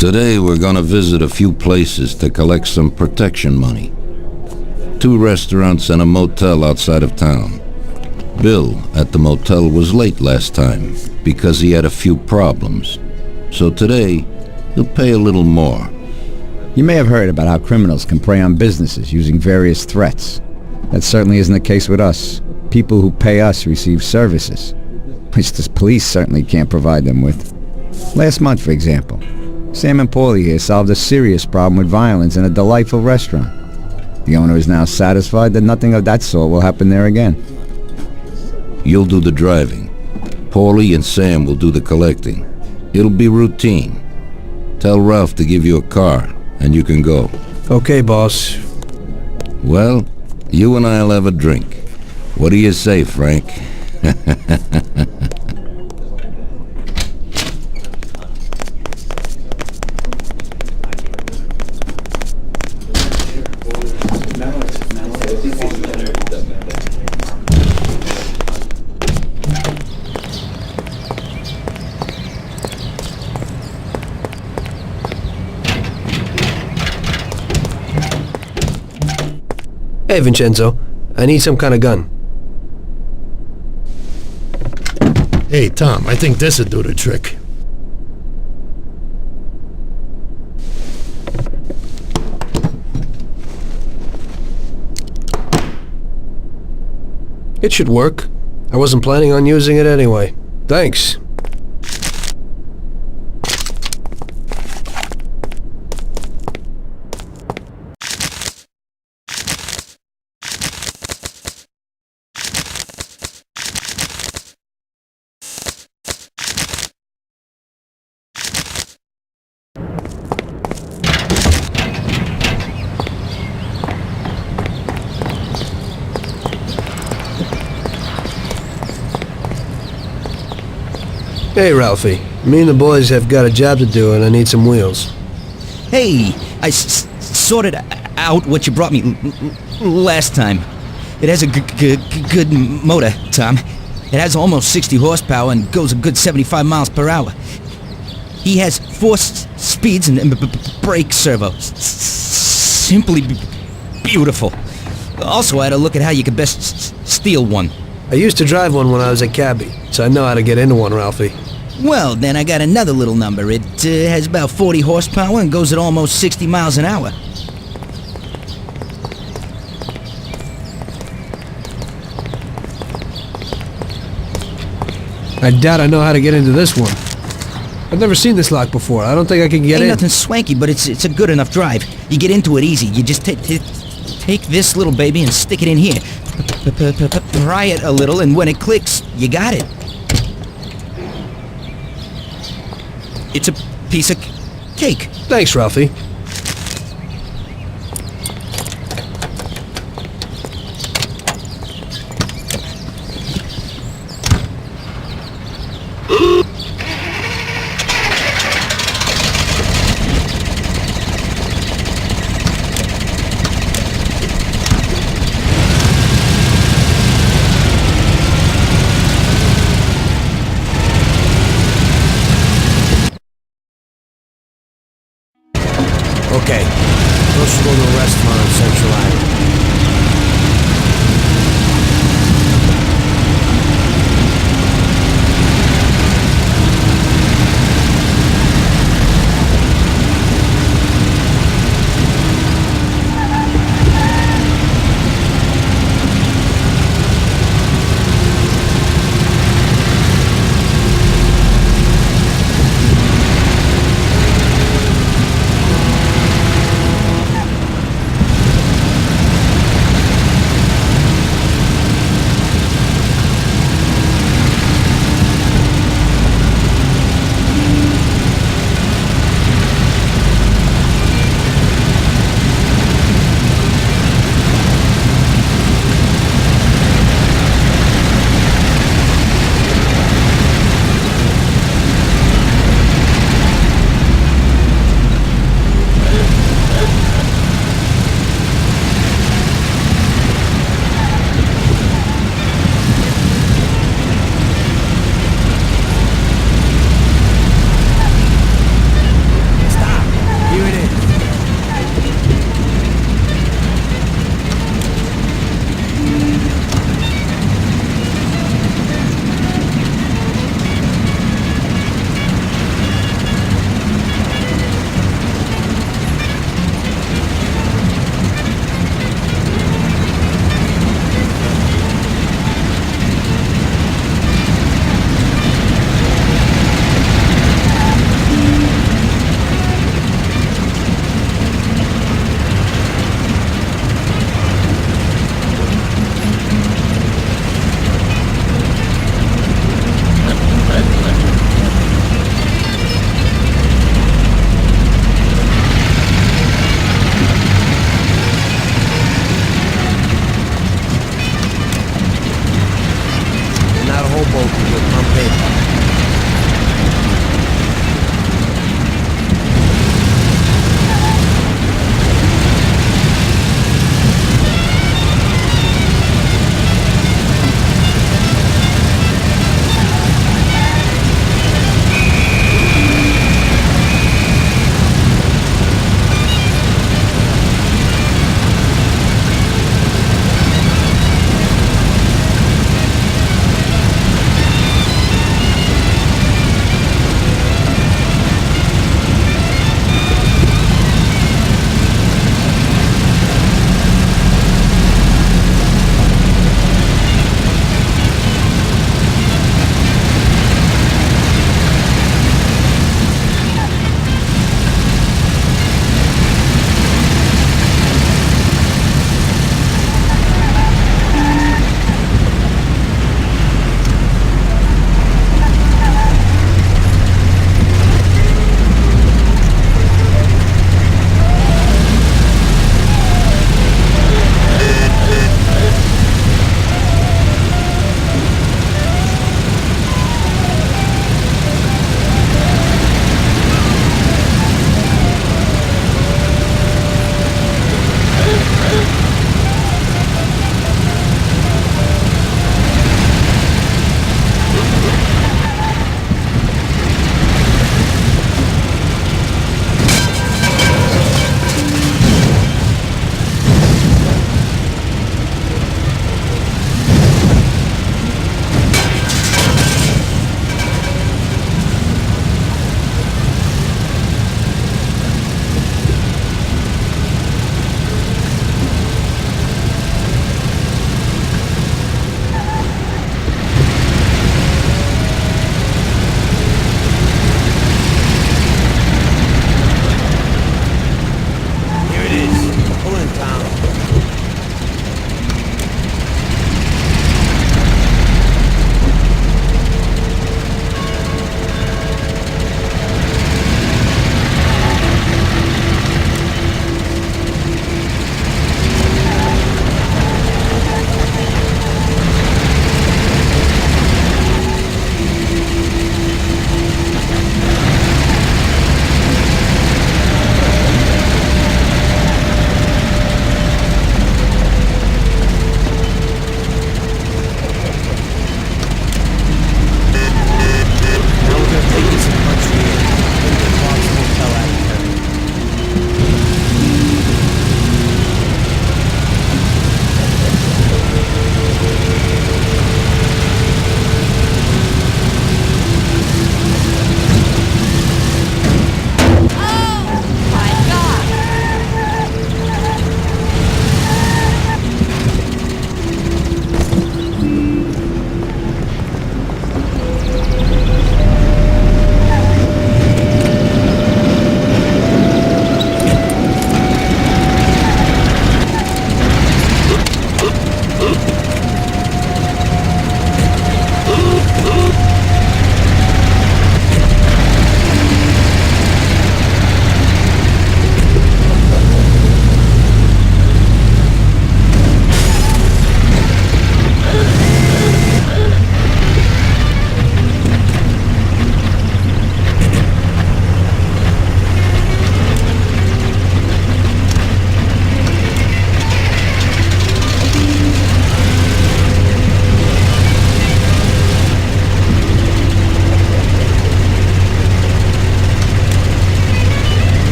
Today we're gonna visit a few places to collect some protection money. 2 restaurants and a motel outside of town. Bill at the motel was late last time because he had a few problems. So today, he'll pay a little more. You may have heard about how criminals can prey on businesses using various threats. That certainly isn't the case with us. People who pay us receive services, which the police certainly can't provide them with. Last month, for example, Sam and Paulie here solved a serious problem with violence in a delightful restaurant. The owner is now satisfied that nothing of that sort will happen there again. You'll do the driving. Paulie and Sam will do the collecting. It'll be routine. Tell Ralph to give you a car, and you can go. Okay, boss. Well, you and I'll have a drink. What do you say, Frank? Hey, Vincenzo. I need some kind of gun. Hey, Tom, I think this'll do the trick. It should work. I wasn't planning on using it anyway. Thanks. Hey, Ralphie. Me and the boys have got a job to do and I need some wheels. Hey, I sorted out what you brought me last time. It has a good motor, Tom. It has almost 60 horsepower and goes a good 75 miles per hour. He has 4 speeds and brake servo. Simply beautiful. Also, I had a look at how you could best steal one. I used to drive one when I was a cabbie, so I know how to get into one, Ralphie. Well, then I got another little number. It has about 40 horsepower and goes at almost 60 miles an hour. I doubt I know how to get into this one. I've never seen this lock before. I don't think I can get in. Ain't nothing swanky, but it's a good enough drive. You get into it easy. You just take this little baby and stick it in here. Pry it a little, and when it clicks, you got it. It's a piece of cake. Thanks, Ralphie.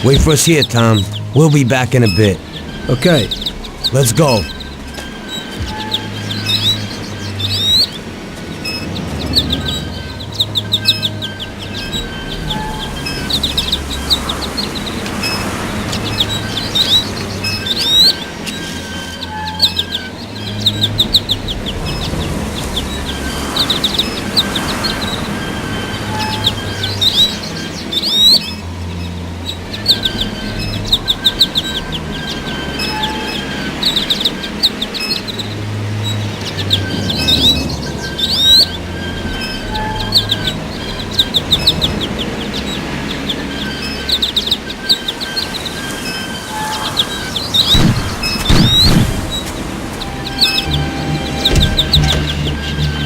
Wait for us here, Tom. We'll be back in a bit. Okay. Let's go.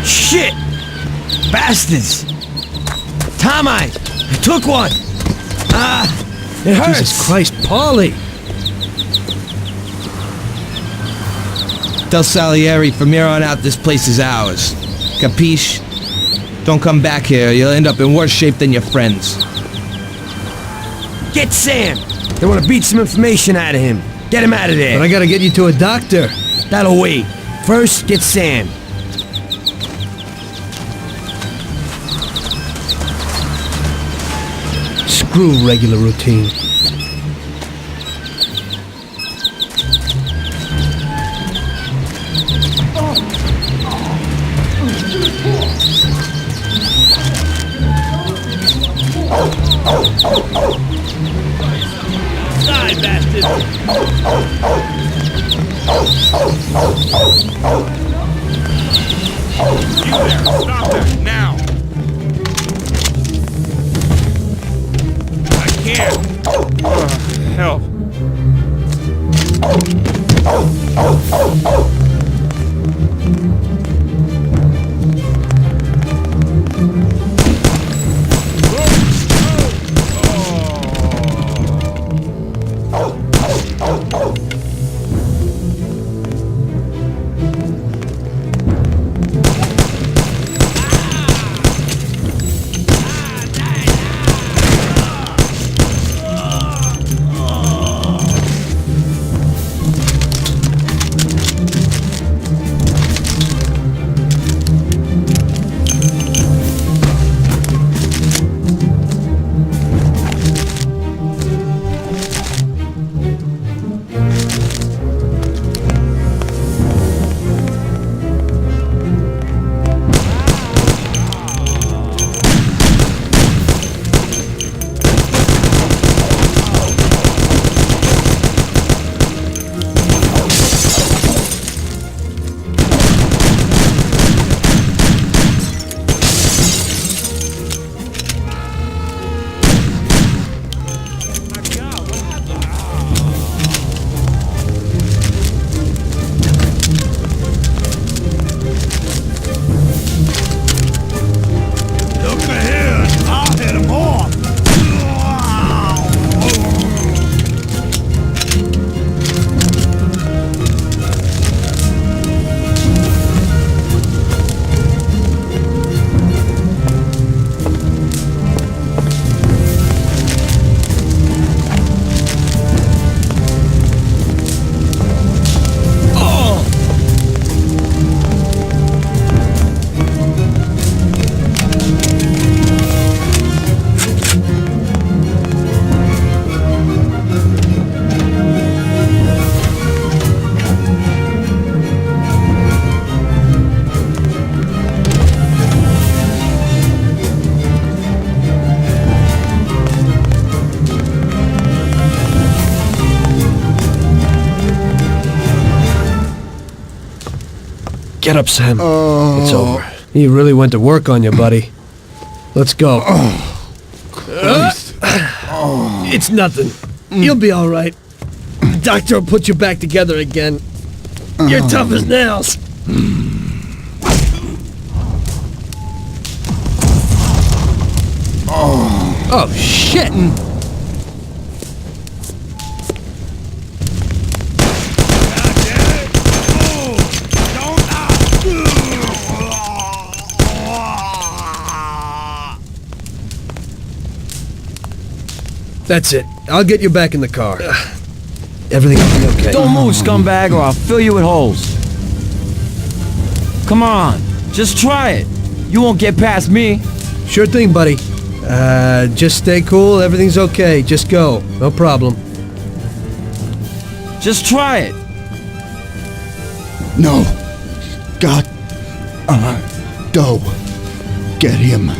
Shit! Bastards! Tom, I took one! It hurts! Jesus Christ, Paulie! Del Salieri, from here on out, this place is ours. Capiche? Don't come back here. You'll end up in worse shape than your friends. Get Sam! They want to beat some information out of him. Get him out of there. But I gotta get you to a doctor. That'll wait. First, get Sam. Screw regular routine. Die, bastard! You there! Stop that! Now! I can't! Help! Get up, Sam. It's over. He really went to work on you, buddy. Let's go. It's nothing. You'll be all right. The doctor will put you back together again. You're tough as nails. Oh, shit! That's it. I'll get you back in the car. Everything will be okay. Don't move, scumbag, or I'll fill you with holes. Come on, just try it. You won't get past me. Sure thing, buddy. Just stay cool. Everything's okay. Just go. No problem. Just try it. No. God. Go. Get him.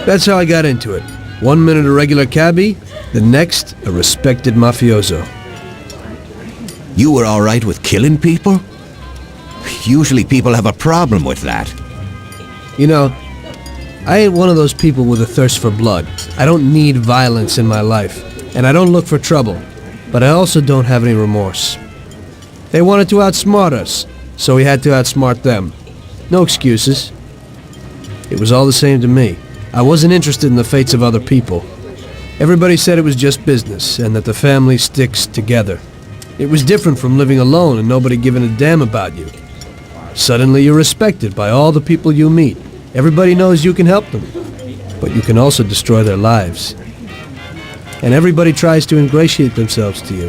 That's how I got into it. 1 minute a regular cabbie, the next a respected mafioso. You were all right with killing people? Usually people have a problem with that. You know, I ain't one of those people with a thirst for blood. I don't need violence in my life, and I don't look for trouble. But I also don't have any remorse. They wanted to outsmart us, so we had to outsmart them. No excuses. It was all the same to me. I wasn't interested in the fates of other people. Everybody said it was just business, and that the family sticks together. It was different from living alone and nobody giving a damn about you. Suddenly you're respected by all the people you meet. Everybody knows you can help them, but you can also destroy their lives. And everybody tries to ingratiate themselves to you.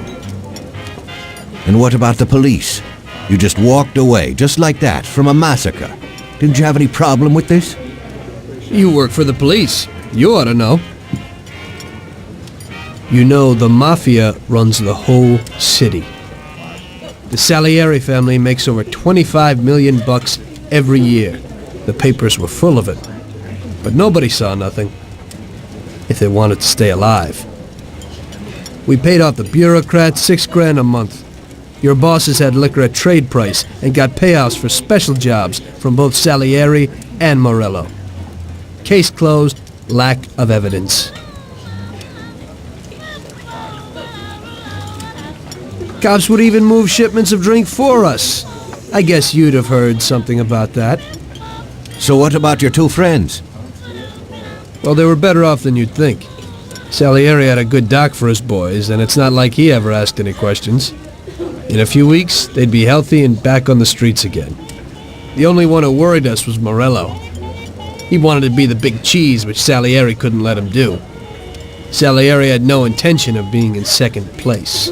And what about the police? You just walked away, just like that, from a massacre. Didn't you have any problem with this? You work for the police. You ought to know. You know, the Mafia runs the whole city. The Salieri family makes over 25 million bucks every year. The papers were full of it. But nobody saw nothing. If they wanted to stay alive. We paid off the bureaucrats $6 grand a month. Your bosses had liquor at trade price and got payouts for special jobs from both Salieri and Morello. Case closed, lack of evidence. Cops would even move shipments of drink for us. I guess you'd have heard something about that. So what about your two friends? Well, they were better off than you'd think. Salieri had a good doc for his boys, and it's not like he ever asked any questions. In a few weeks, they'd be healthy and back on the streets again. The only one who worried us was Morello. He wanted to be the big cheese, which Salieri couldn't let him do. Salieri had no intention of being in second place.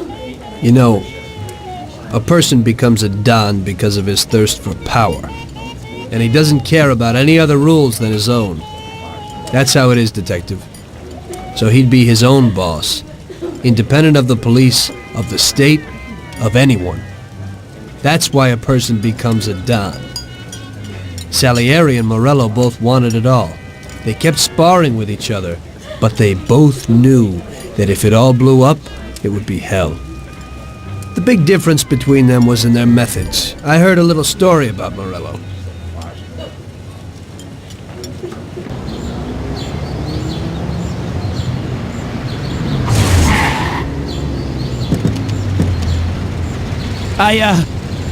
You know, a person becomes a Don because of his thirst for power. And he doesn't care about any other rules than his own. That's how it is, Detective. So he'd be his own boss, independent of the police, of the state, of anyone. That's why a person becomes a Don. Salieri and Morello both wanted it all. They kept sparring with each other, but they both knew that if it all blew up, it would be hell. The big difference between them was in their methods. I heard a little story about Morello.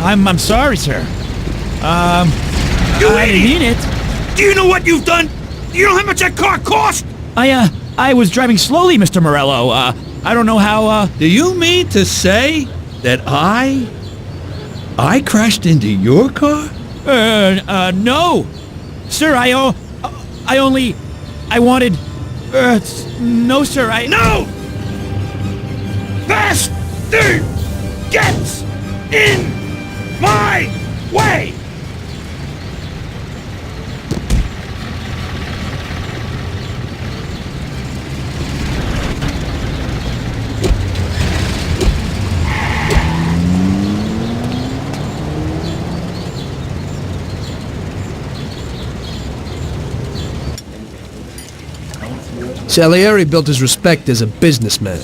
I'm sorry, sir. You I didn't mean idiot! it. Do you know what you've done? Do you know how much that car cost? I was driving slowly, Mr. Morello. I don't know how, Do you mean to say that I crashed into your car? no. Sir, I wanted, no, sir, No! Bastard gets in my way! Salieri built his respect as a businessman.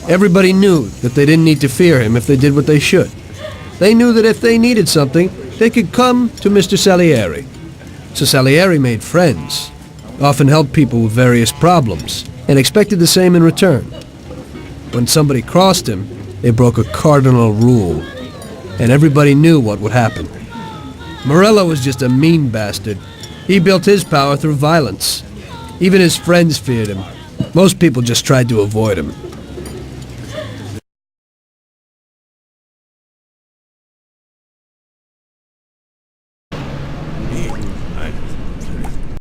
Everybody knew that they didn't need to fear him if they did what they should. They knew that if they needed something, they could come to Mr. Salieri. So Salieri made friends, often helped people with various problems, and expected the same in return. When somebody crossed him, they broke a cardinal rule, and everybody knew what would happen. Morello was just a mean bastard. He built his power through violence. Even his friends feared him. Most people just tried to avoid him.